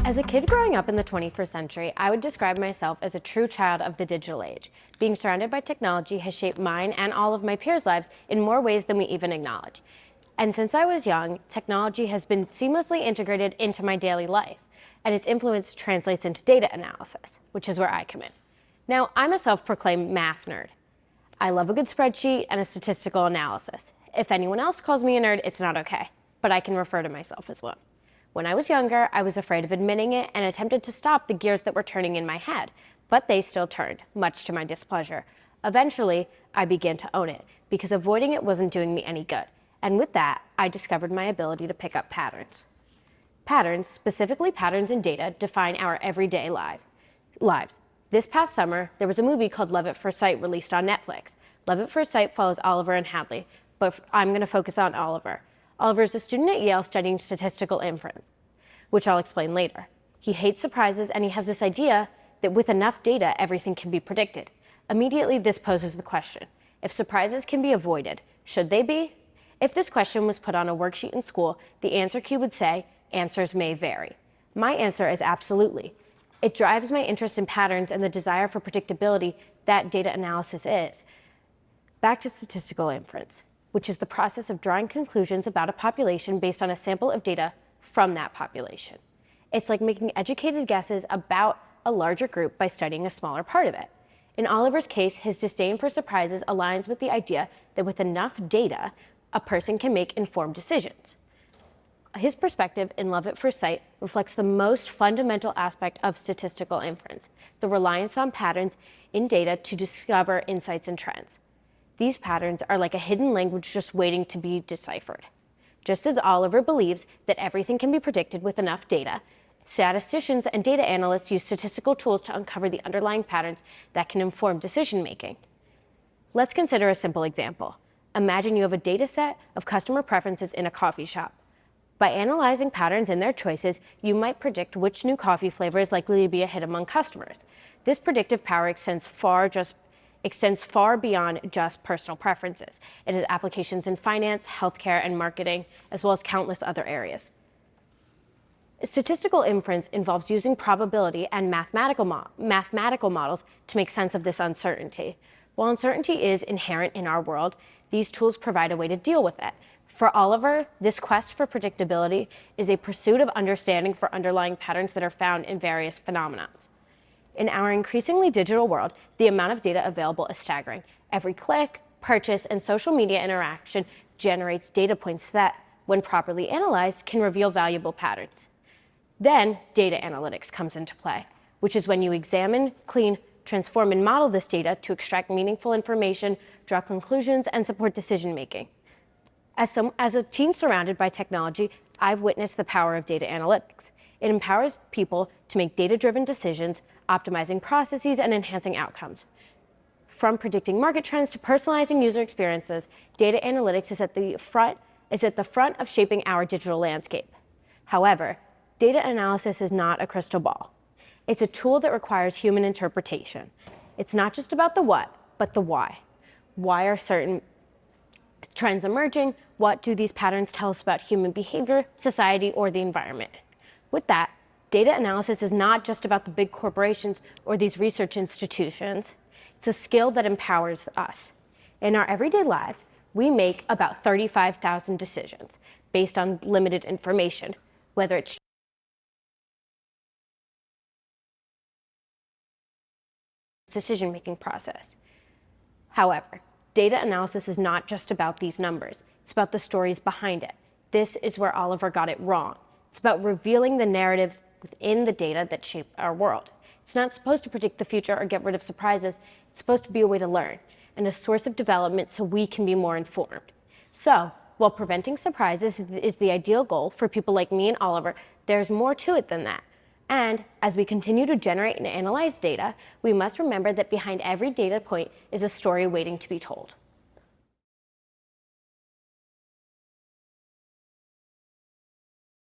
As a kid growing up in the 21st century, I would describe myself as a true child of the digital age. Being surrounded by technology has shaped mine and all of my peers' lives in more ways than we even acknowledge. And since I was young, technology has been seamlessly integrated into my daily life, and its influence translates into data analysis, which is where I come in. Now, I'm a self-proclaimed math nerd. I love a good spreadsheet and a statistical analysis. If anyone else calls me a nerd, it's not okay, but I can refer to myself as one. When I was younger, I was afraid of admitting it and attempted to stop the gears that were turning in my head, but they still turned, much to my displeasure. Eventually, I began to own it, because avoiding it wasn't doing me any good. And with that, I discovered my ability to pick up patterns. Patterns, specifically patterns in data, define our everyday lives. This past summer, there was a movie called Love at First Sight released on Netflix. Love at First Sight follows Oliver and Hadley, but I'm going to focus on Oliver. Oliver is a student at Yale studying statistical inference, which I'll explain later. He hates surprises, and he has this idea that with enough data, everything can be predicted. Immediately, this poses the question: if surprises can be avoided, should they be? If this question was put on a worksheet in school, the answer key would say, answers may vary. My answer is absolutely. It drives my interest in patterns and the desire for predictability that data analysis is. Back to statistical inference, which is the process of drawing conclusions about a population based on a sample of data from that population. It's like making educated guesses about a larger group by studying a smaller part of it. In Oliver's case, his disdain for surprises aligns with the idea that with enough data, a person can make informed decisions. His perspective in Love at First Sight reflects the most fundamental aspect of statistical inference, the reliance on patterns in data to discover insights and trends. These patterns are like a hidden language just waiting to be deciphered. Just as Oliver believes that everything can be predicted with enough data, statisticians and data analysts use statistical tools to uncover the underlying patterns that can inform decision-making. Let's consider a simple example. Imagine you have a data set of customer preferences in a coffee shop. By analyzing patterns in their choices, you might predict which new coffee flavor is likely to be a hit among customers. This predictive power extends far beyond just personal preferences. It has applications in finance, healthcare, and marketing, as well as countless other areas. Statistical inference involves using probability and mathematical models to make sense of this uncertainty. While uncertainty is inherent in our world, these tools provide a way to deal with it. For Oliver, this quest for predictability is a pursuit of understanding for underlying patterns that are found in various phenomena. In our increasingly digital world, the amount of data available is staggering. Every click, purchase, and social media interaction generates data points that, when properly analyzed, can reveal valuable patterns. Then, data analytics comes into play, which is when you examine, clean, transform, and model this data to extract meaningful information, draw conclusions, and support decision-making. As a teen surrounded by technology, I've witnessed the power of data analytics. It empowers people to make data-driven decisions, optimizing processes and enhancing outcomes. From predicting market trends to personalizing user experiences, data analytics is at the front of shaping our digital landscape. However, data analysis is not a crystal ball. It's a tool that requires human interpretation. It's not just about the what, but the why. Why are certain trends emerging? What do these patterns tell us about human behavior, society, or the environment? With that, data analysis is not just about the big corporations or these research institutions. It's a skill that empowers us. In our everyday lives, we make about 35,000 decisions based on limited information, whether it's decision-making process. However, data analysis is not just about these numbers. It's about the stories behind it. This is where Oliver got it wrong. It's about revealing the narratives within the data that shape our world. It's not supposed to predict the future or get rid of surprises. It's supposed to be a way to learn and a source of development so we can be more informed. So, while preventing surprises is the ideal goal for people like me and Oliver, there's more to it than that. And as we continue to generate and analyze data, we must remember that behind every data point is a story waiting to be told.